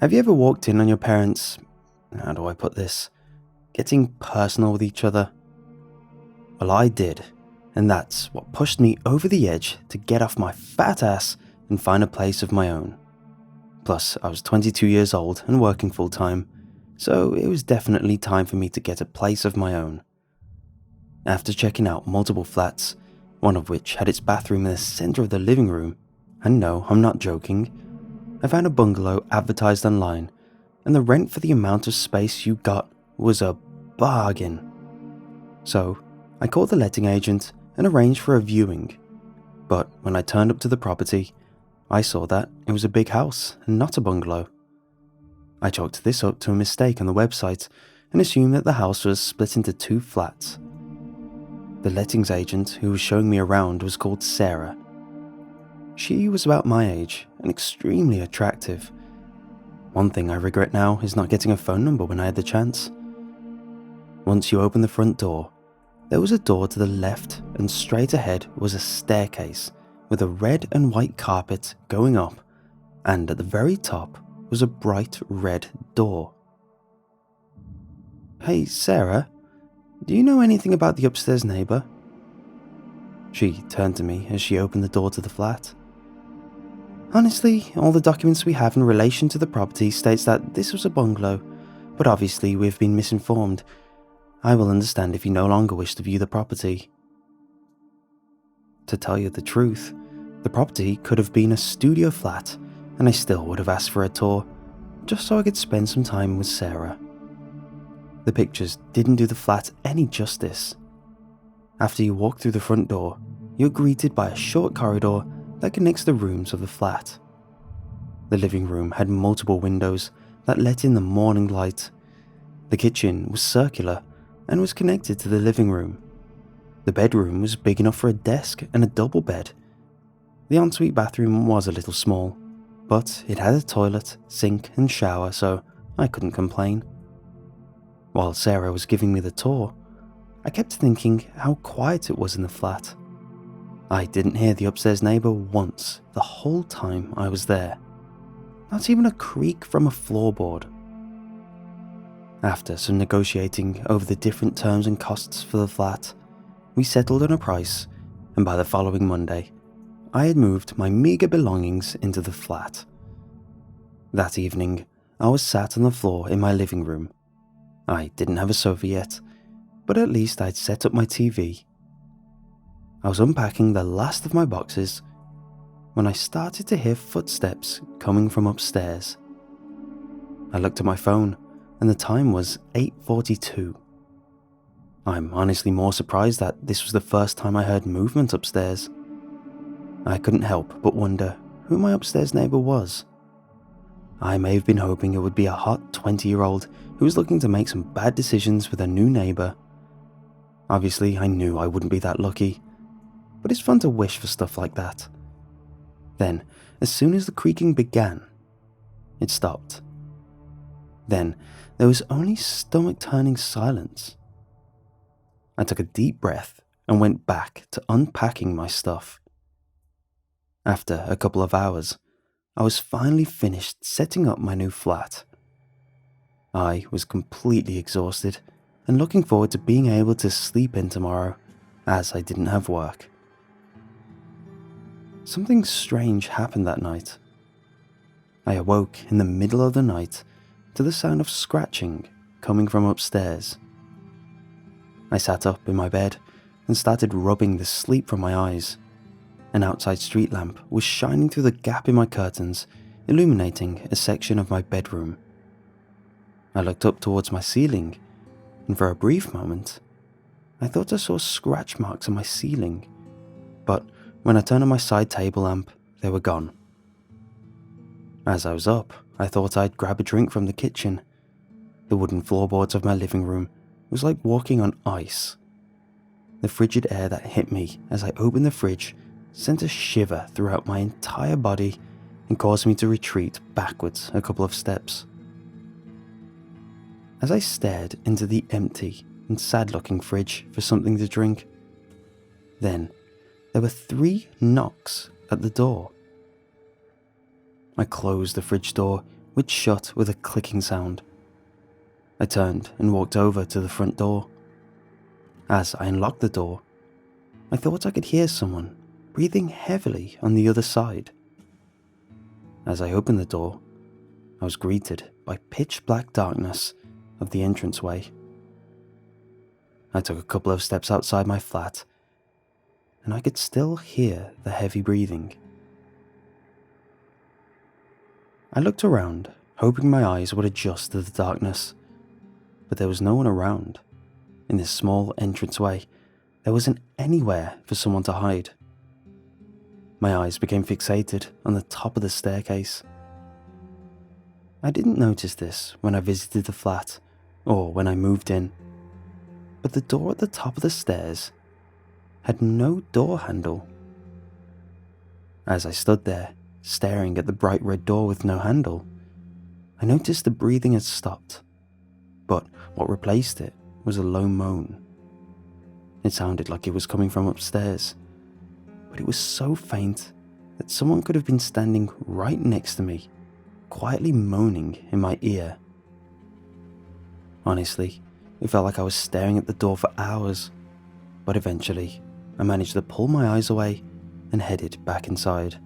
Have you ever walked in on your parents, how do I put this, getting personal with each other? Well, I did, and that's what pushed me over the edge to get off my fat ass and find a place of my own. Plus, I was 22 years old and working full time, so it was definitely time for me to get a place of my own. After checking out multiple flats, one of which had its bathroom in the center of the living room, and no, I'm not joking, I found a bungalow advertised online, and the rent for the amount of space you got was a bargain. So, I called the letting agent and arranged for a viewing, but when I turned up to the property, I saw that it was a big house and not a bungalow. I chalked this up to a mistake on the website and assumed that the house was split into 2 flats. The lettings agent who was showing me around was called Sarah. She was about my age and extremely attractive. One thing I regret now is not getting a phone number when I had the chance. Once you open the front door, there was a door to the left, and straight ahead was a staircase with a red and white carpet going up, and at the very top was a bright red door. "Hey Sarah, do you know anything about the upstairs neighbour?" She turned to me as she opened the door to the flat. "Honestly, all the documents we have in relation to the property states that this was a bungalow, but obviously we have been misinformed. I will understand if you no longer wish to view the property." To tell you the truth, the property could have been a studio flat, and I still would have asked for a tour, just so I could spend some time with Sarah. The pictures didn't do the flat any justice. After you walk through the front door, you're greeted by a short corridor that connects the rooms of the flat. The living room had multiple windows that let in the morning light. The kitchen was circular and was connected to the living room. The bedroom was big enough for a desk and a double bed. The ensuite bathroom was a little small, but it had a toilet, sink and shower, so I couldn't complain. While Sarah was giving me the tour, I kept thinking how quiet it was in the flat. I didn't hear the upstairs neighbour once the whole time I was there. Not even a creak from a floorboard. After some negotiating over the different terms and costs for the flat, we settled on a price, and by the following Monday, I had moved my meagre belongings into the flat. That evening, I was sat on the floor in my living room. I didn't have a sofa yet, but at least I'd set up my TV. I was unpacking the last of my boxes when I started to hear footsteps coming from upstairs. I looked at my phone and the time was 8:42. I'm honestly more surprised that this was the first time I heard movement upstairs. I couldn't help but wonder who my upstairs neighbour was. I may have been hoping it would be a hot 20-year-old who was looking to make some bad decisions with a new neighbour. Obviously, I knew I wouldn't be that lucky, but it's fun to wish for stuff like that. Then, as soon as the creaking began, it stopped. Then, there was only stomach-turning silence. I took a deep breath and went back to unpacking my stuff. After a couple of hours, I was finally finished setting up my new flat. I was completely exhausted and looking forward to being able to sleep in tomorrow, as I didn't have work. Something strange happened that night. I awoke in the middle of the night to the sound of scratching coming from upstairs. I sat up in my bed and started rubbing the sleep from my eyes. An outside street lamp was shining through the gap in my curtains, illuminating a section of my bedroom. I looked up towards my ceiling, and for a brief moment, I thought I saw scratch marks on my ceiling, but when I turned on my side table lamp, they were gone. As I was up, I thought I'd grab a drink from the kitchen. The wooden floorboards of my living room was like walking on ice. The frigid air that hit me as I opened the fridge sent a shiver throughout my entire body and caused me to retreat backwards a couple of steps. As I stared into the empty and sad-looking fridge for something to drink, then there were 3 knocks at the door. I closed the fridge door which shut with a clicking sound. I turned and walked over to the front door. As I unlocked the door, I thought I could hear someone breathing heavily on the other side. As I opened the door, I was greeted by pitch black darkness of the entranceway. I took a couple of steps outside my flat, and I could still hear the heavy breathing. I looked around, hoping my eyes would adjust to the darkness, but there was no one around. In this small entranceway, there wasn't anywhere for someone to hide. My eyes became fixated on the top of the staircase. I didn't notice this when I visited the flat or when I moved in, but the door at the top of the stairs had no door handle. As I stood there, staring at the bright red door with no handle, I noticed the breathing had stopped, but what replaced it was a low moan. It sounded like it was coming from upstairs, but it was so faint that someone could have been standing right next to me, quietly moaning in my ear. Honestly, it felt like I was staring at the door for hours, but eventually I managed to pull my eyes away and headed back inside.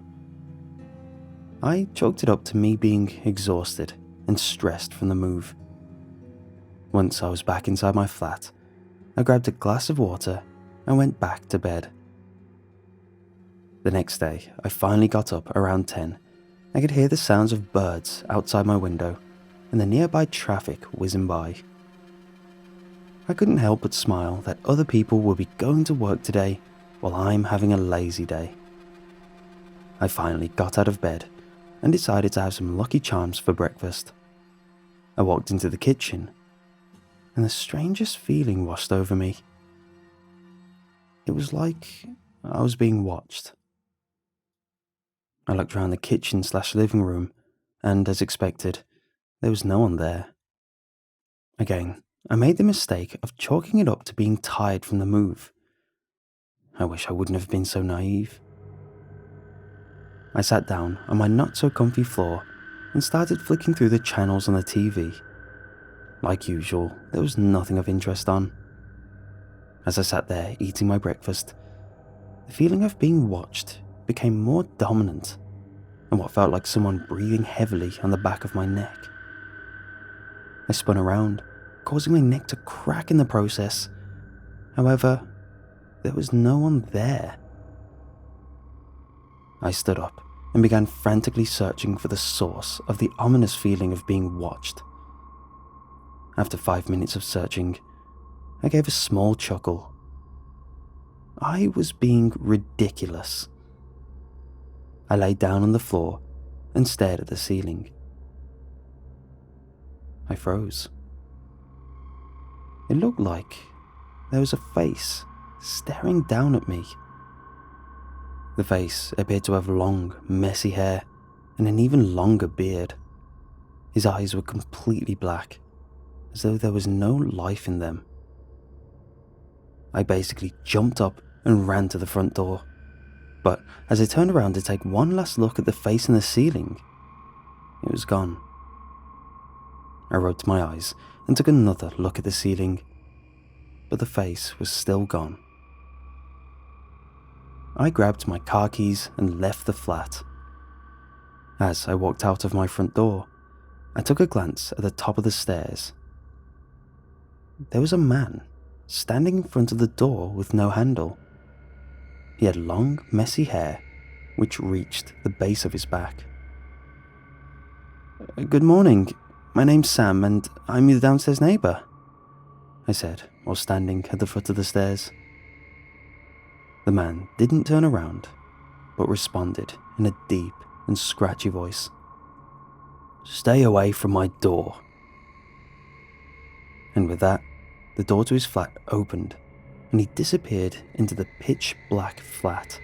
I chalked it up to me being exhausted and stressed from the move. Once I was back inside my flat, I grabbed a glass of water and went back to bed. The next day, I finally got up around 10. I could hear the sounds of birds outside my window and the nearby traffic whizzing by. I couldn't help but smile that other people will be going to work today while I'm having a lazy day. I finally got out of bed and decided to have some Lucky Charms for breakfast. I walked into the kitchen and the strangest feeling washed over me. It was like I was being watched. I looked around the kitchen/living room and, as expected, there was no one there. Again, I made the mistake of chalking it up to being tired from the move. I wish I wouldn't have been so naive. I sat down on my not-so-comfy floor and started flicking through the channels on the TV. Like usual, there was nothing of interest on. As I sat there eating my breakfast, the feeling of being watched became more dominant, and what felt like someone breathing heavily on the back of my neck. I spun around, causing my neck to crack in the process. However, there was no one there. I stood up and began frantically searching for the source of the ominous feeling of being watched. After 5 minutes of searching, I gave a small chuckle. I was being ridiculous. I lay down on the floor and stared at the ceiling. I froze. It looked like there was a face staring down at me. The face appeared to have long, messy hair and an even longer beard. His eyes were completely black, as though there was no life in them. I basically jumped up and ran to the front door, but as I turned around to take one last look at the face in the ceiling, it was gone. I rubbed my eyes and took another look at the ceiling, but the face was still gone. I grabbed my car keys and left the flat. As I walked out of my front door, I took a glance at the top of the stairs. There was a man standing in front of the door with no handle. He had long, messy hair which reached the base of his back. "Good morning, my name's Sam and I'm your downstairs neighbour," I said while standing at the foot of the stairs. The man didn't turn around, but responded in a deep and scratchy voice. "Stay away from my door." And with that, the door to his flat opened and he disappeared into the pitch black flat.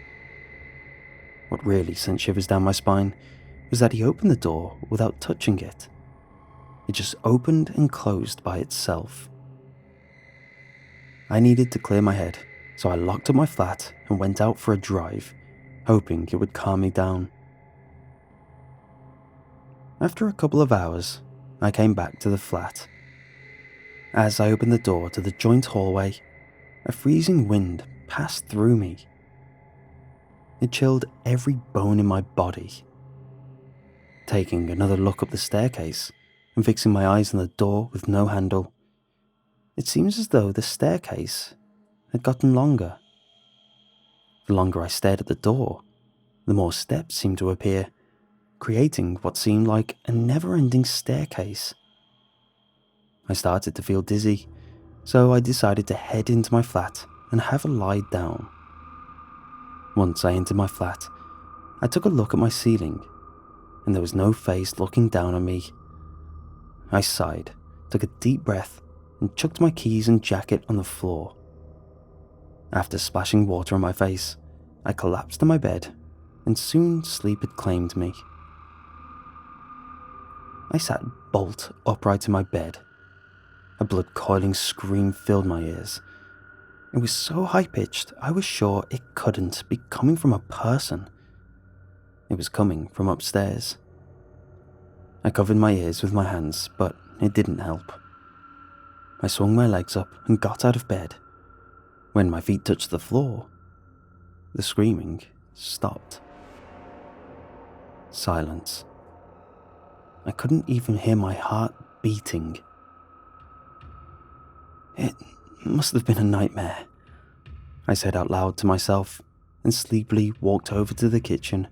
What really sent shivers down my spine was that he opened the door without touching it. It just opened and closed by itself. I needed to clear my head, so I locked up my flat and went out for a drive, hoping it would calm me down. After a couple of hours, I came back to the flat. As I opened the door to the joint hallway, a freezing wind passed through me. It chilled every bone in my body. Taking another look up the staircase and fixing my eyes on the door with no handle, it seems as though the staircase had gotten longer. The longer I stared at the door, the more steps seemed to appear, creating what seemed like a never-ending staircase. I started to feel dizzy, so I decided to head into my flat and have a lie down. Once I entered my flat, I took a look at my ceiling, and there was no face looking down on me. I sighed, took a deep breath, and chucked my keys and jacket on the floor. After splashing water on my face, I collapsed on my bed, and soon sleep had claimed me. I sat bolt upright in my bed. A blood-coiling scream filled my ears. It was so high-pitched, I was sure it couldn't be coming from a person. It was coming from upstairs. I covered my ears with my hands, but it didn't help. I swung my legs up and got out of bed. When my feet touched the floor, the screaming stopped. Silence. I couldn't even hear my heart beating. It must have been a nightmare, I said out loud to myself, and sleepily walked over to the kitchen.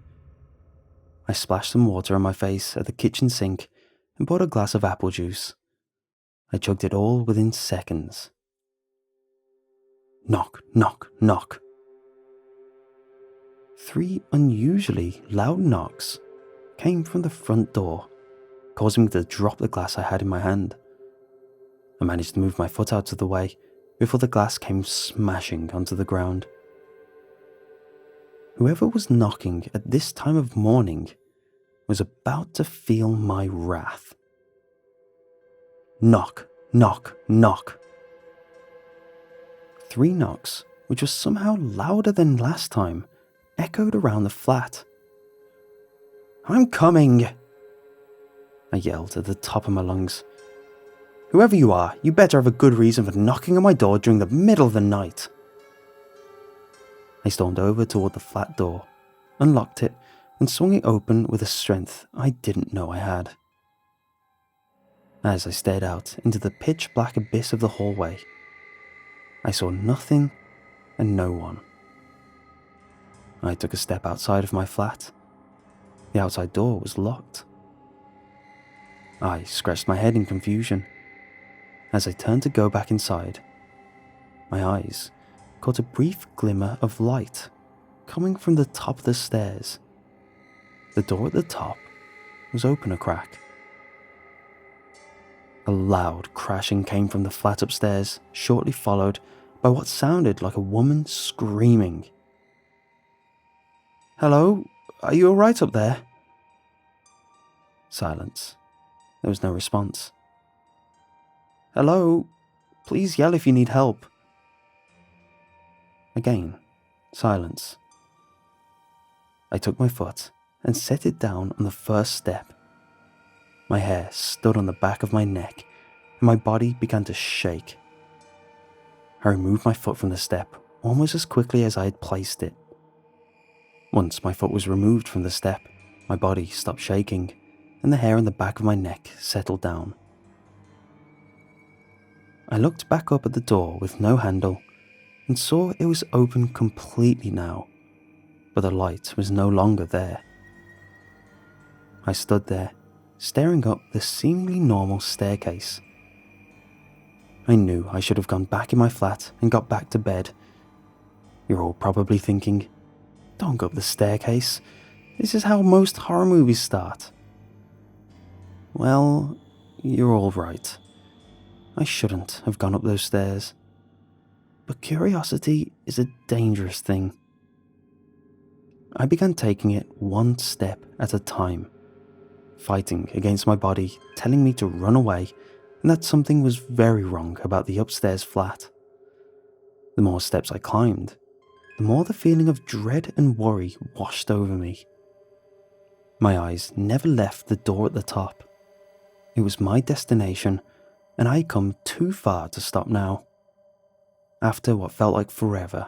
I splashed some water on my face at the kitchen sink and bought a glass of apple juice. I chugged it all within seconds. Knock, knock, knock. 3 unusually loud knocks came from the front door, causing me to drop the glass I had in my hand. I managed to move my foot out of the way before the glass came smashing onto the ground. Whoever was knocking at this time of morning was about to feel my wrath. Knock, knock, knock. 3 knocks, which was somehow louder than last time, echoed around the flat. "I'm coming!" I yelled at the top of my lungs. "Whoever you are, you better have a good reason for knocking on my door during the middle of the night." I stormed over toward the flat door, unlocked it, and swung it open with a strength I didn't know I had. As I stared out into the pitch-black abyss of the hallway, I saw nothing and no one. I took a step outside of my flat. The outside door was locked. I scratched my head in confusion. As I turned to go back inside, my eyes caught a brief glimmer of light coming from the top of the stairs. The door at the top was open a crack. A loud crashing came from the flat upstairs, shortly followed by what sounded like a woman screaming. "Hello? Are you alright up there?" Silence. There was no response. "Hello? Please yell if you need help." Again, silence. I took my foot and set it down on the first step. My hair stood on the back of my neck, and my body began to shake. I removed my foot from the step almost as quickly as I had placed it. Once my foot was removed from the step, my body stopped shaking, and the hair on the back of my neck settled down. I looked back up at the door with no handle and saw it was open completely now, but the light was no longer there. I stood there, staring up the seemingly normal staircase. I knew I should have gone back in my flat and got back to bed. You're all probably thinking, "Don't go up the staircase. This is how most horror movies start." Well, you're all right. I shouldn't have gone up those stairs. But curiosity is a dangerous thing. I began taking it one step at a time, fighting against my body, telling me to run away, and that something was very wrong about the upstairs flat. The more steps I climbed, the more the feeling of dread and worry washed over me. My eyes never left the door at the top. It was my destination, and I had come too far to stop now. After what felt like forever,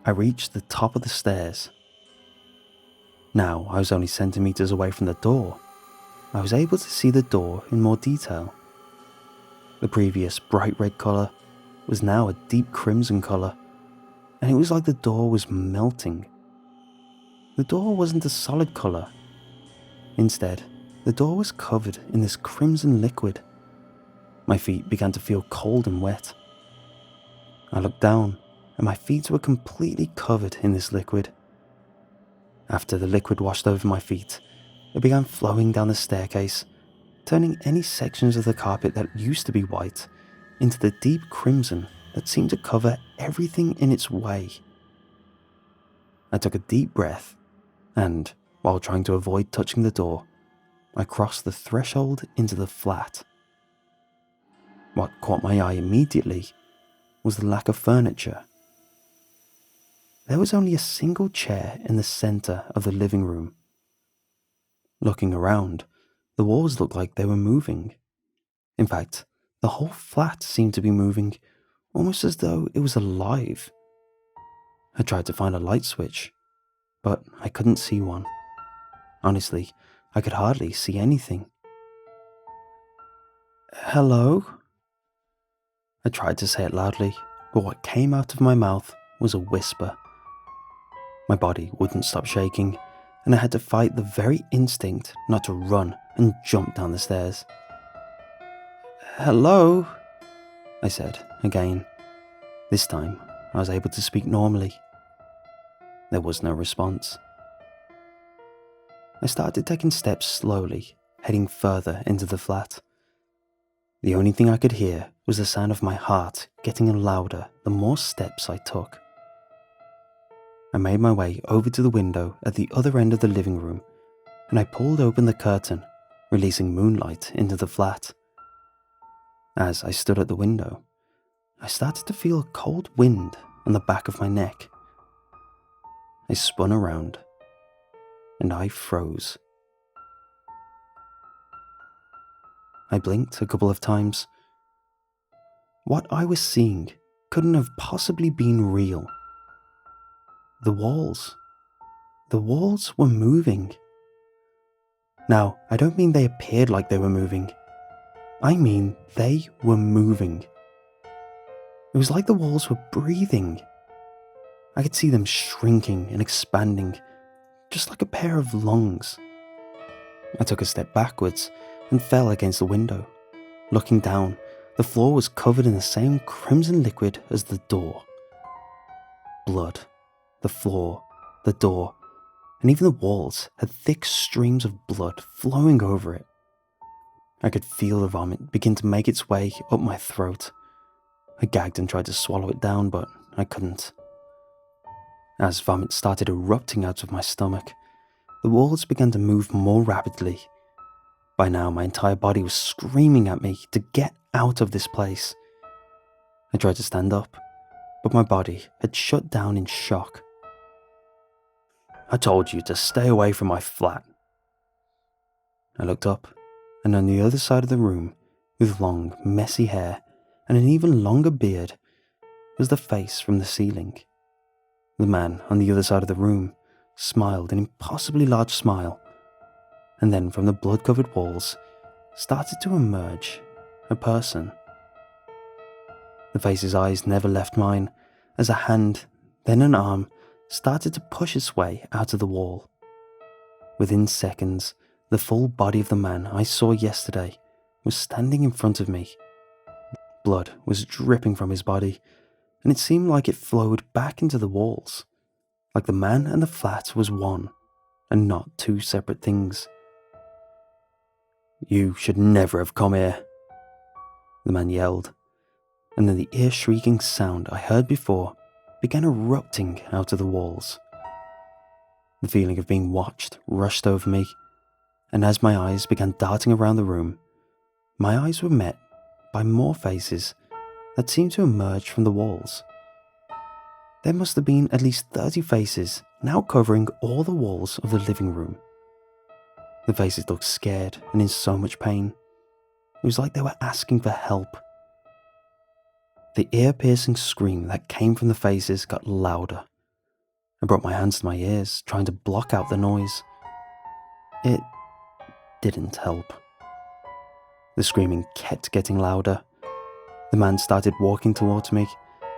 I reached the top of the stairs. Now I was only centimeters away from the door. I was able to see the door in more detail. The previous bright red colour was now a deep crimson colour, and it was like the door was melting. The door wasn't a solid colour. Instead, the door was covered in this crimson liquid. My feet began to feel cold and wet. I looked down, and my feet were completely covered in this liquid. After the liquid washed over my feet, it began flowing down the staircase, turning any sections of the carpet that used to be white into the deep crimson that seemed to cover everything in its way. I took a deep breath, and, while trying to avoid touching the door, I crossed the threshold into the flat. What caught my eye immediately was the lack of furniture. There was only a single chair in the centre of the living room. Looking around, the walls looked like they were moving. In fact, the whole flat seemed to be moving, almost as though it was alive. I tried to find a light switch, but I couldn't see one. Honestly, I could hardly see anything. "Hello?" I tried to say it loudly, but what came out of my mouth was a whisper. My body wouldn't stop shaking, and I had to fight the very instinct not to run and jump down the stairs. "Hello?" I said again. This time, I was able to speak normally. There was no response. I started taking steps slowly, heading further into the flat. The only thing I could hear was the sound of my heart getting louder the more steps I took. I made my way over to the window at the other end of the living room, and I pulled open the curtain, releasing moonlight into the flat. As I stood at the window, I started to feel a cold wind on the back of my neck. I spun around, and I froze. I blinked a couple of times. What I was seeing couldn't have possibly been real. The walls were moving. Now, I don't mean they appeared like they were moving. I mean they were moving. It was like the walls were breathing. I could see them shrinking and expanding, just like a pair of lungs. I took a step backwards and fell against the window. Looking down, the floor was covered in the same crimson liquid as the door. Blood, the floor, the door, and even the walls had thick streams of blood flowing over it. I could feel the vomit begin to make its way up my throat. I gagged and tried to swallow it down, but I couldn't. As vomit started erupting out of my stomach, the walls began to move more rapidly. By now, my entire body was screaming at me to get out of this place. I tried to stand up, but my body had shut down in shock. "I told you to stay away from my flat." I looked up, and on the other side of the room, with long, messy hair and an even longer beard, was the face from the ceiling. The man on the other side of the room smiled an impossibly large smile, and then from the blood-covered walls started to emerge a person. The face's eyes never left mine, as a hand, then an arm, started to push its way out of the wall. Within seconds, the full body of the man I saw yesterday was standing in front of me. Blood was dripping from his body, and it seemed like it flowed back into the walls, like the man and the flat was one, and not two separate things. "You should never have come here," the man yelled, and then the ear-shrieking sound I heard before began erupting out of the walls. The feeling of being watched rushed over me, and as my eyes began darting around the room, my eyes were met by more faces that seemed to emerge from the walls. There must have been at least 30 faces now covering all the walls of the living room. The faces looked scared and in so much pain. It was like they were asking for help. The ear-piercing scream that came from the faces got louder. I brought my hands to my ears, trying to block out the noise. It didn't help. The screaming kept getting louder. The man started walking towards me,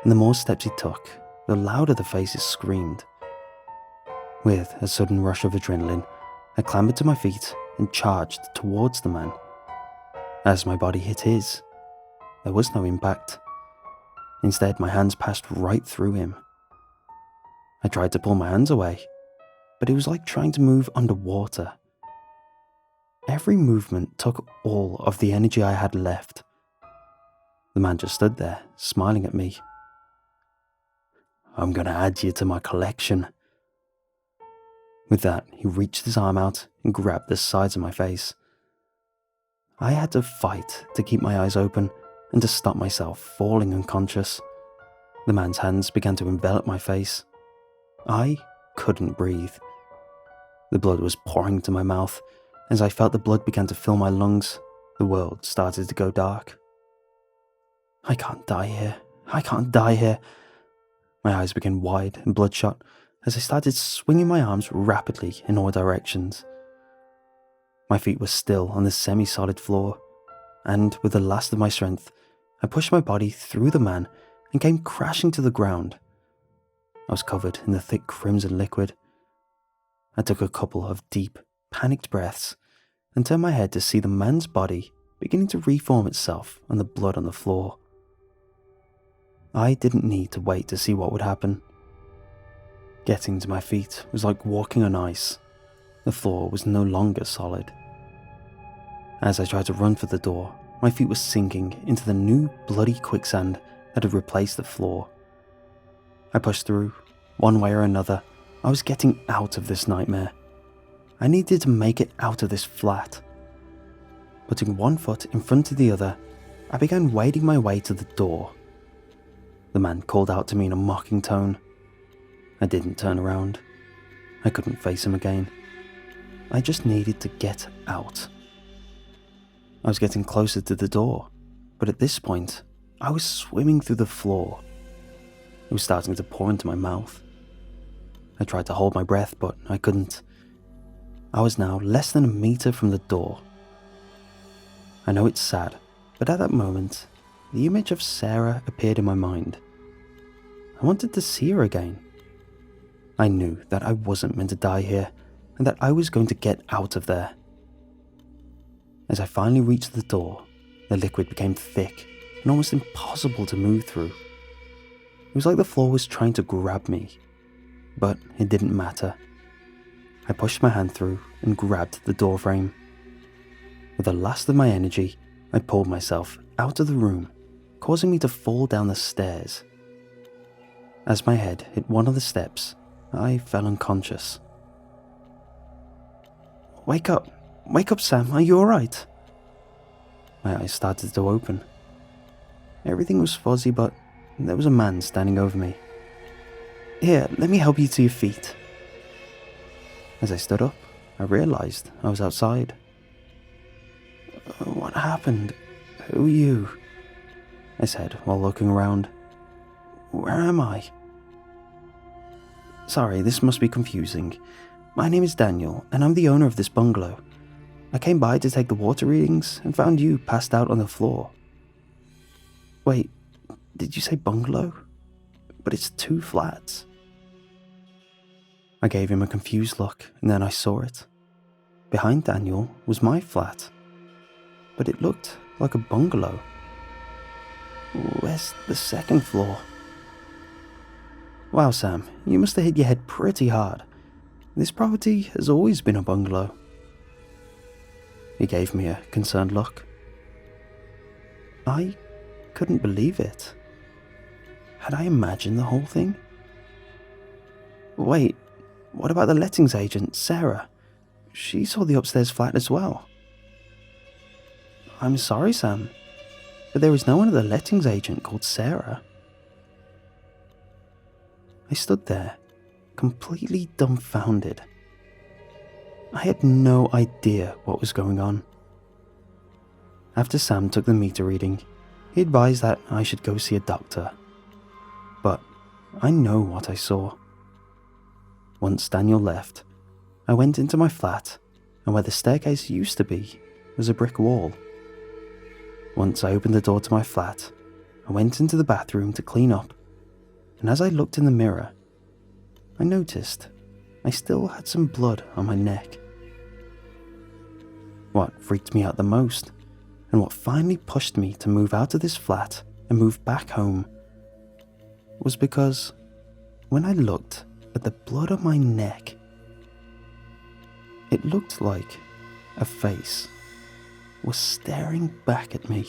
and the more steps he took, the louder the faces screamed. With a sudden rush of adrenaline, I clambered to my feet and charged towards the man. As my body hit his, there was no impact. Instead, my hands passed right through him. I tried to pull my hands away, but it was like trying to move underwater. Every movement took all of the energy I had left. The man just stood there, smiling at me. "I'm gonna add you to my collection." With that, he reached his arm out and grabbed the sides of my face. I had to fight to keep my eyes open and to stop myself falling unconscious. The man's hands began to envelop my face. I couldn't breathe. The blood was pouring to my mouth. As I felt the blood began to fill my lungs, the world started to go dark. I can't die here. I can't die here. My eyes became wide and bloodshot as I started swinging my arms rapidly in all directions. My feet were still on the semi-solid floor, and with the last of my strength, I pushed my body through the man and came crashing to the ground. I was covered in the thick crimson liquid. I took a couple of deep, panicked breaths and turned my head to see the man's body beginning to reform itself on the blood on the floor. I didn't need to wait to see what would happen. Getting to my feet was like walking on ice. The floor was no longer solid. As I tried to run for the door, my feet were sinking into the new bloody quicksand that had replaced the floor. I pushed through. One way or another, I was getting out of this nightmare. I needed to make it out of this flat. Putting one foot in front of the other, I began wading my way to the door. The man called out to me in a mocking tone. I didn't turn around. I couldn't face him again. I just needed to get out. I was getting closer to the door, but at this point, I was swimming through the floor. It was starting to pour into my mouth. I tried to hold my breath, but I couldn't. I was now less than a meter from the door. I know it's sad, but at that moment, the image of Sarah appeared in my mind. I wanted to see her again. I knew that I wasn't meant to die here, and that I was going to get out of there. As I finally reached the door, the liquid became thick and almost impossible to move through. It was like the floor was trying to grab me, but it didn't matter. I pushed my hand through and grabbed the door frame. With the last of my energy, I pulled myself out of the room, causing me to fall down the stairs. As my head hit one of the steps, I fell unconscious. Wake up, Sam, are you alright?" My eyes started to open. Everything was fuzzy, but there was a man standing over me. "Here, let me help you to your feet." As I stood up, I realized I was outside. "What happened? Who are you?" I said while looking around. "Where am I?" "Sorry, this must be confusing. My name is Daniel, and I'm the owner of this bungalow. I came by to take the water readings and found you passed out on the floor." "Wait, did you say bungalow? But it's 2 flats." I gave him a confused look, and then I saw it. Behind Daniel was my flat, but it looked like a bungalow. "Where's the 2nd floor?" "Wow, Sam, you must have hit your head pretty hard. This property has always been a bungalow." He gave me a concerned look. I couldn't believe it. Had I imagined the whole thing? "Wait, what about the lettings agent, Sarah? She saw the upstairs flat as well." "I'm sorry, Sam, but there is no one at the lettings agent called Sarah." I stood there, completely dumbfounded. I had no idea what was going on. After Sam took the meter reading, he advised that I should go see a doctor. But I know what I saw. Once Daniel left, I went into my flat, and where the staircase used to be was a brick wall. Once I opened the door to my flat, I went into the bathroom to clean up, and as I looked in the mirror, I noticed I still had some blood on my neck. What freaked me out the most, and what finally pushed me to move out of this flat and move back home, was because when I looked at the blood on my neck, it looked like a face was staring back at me.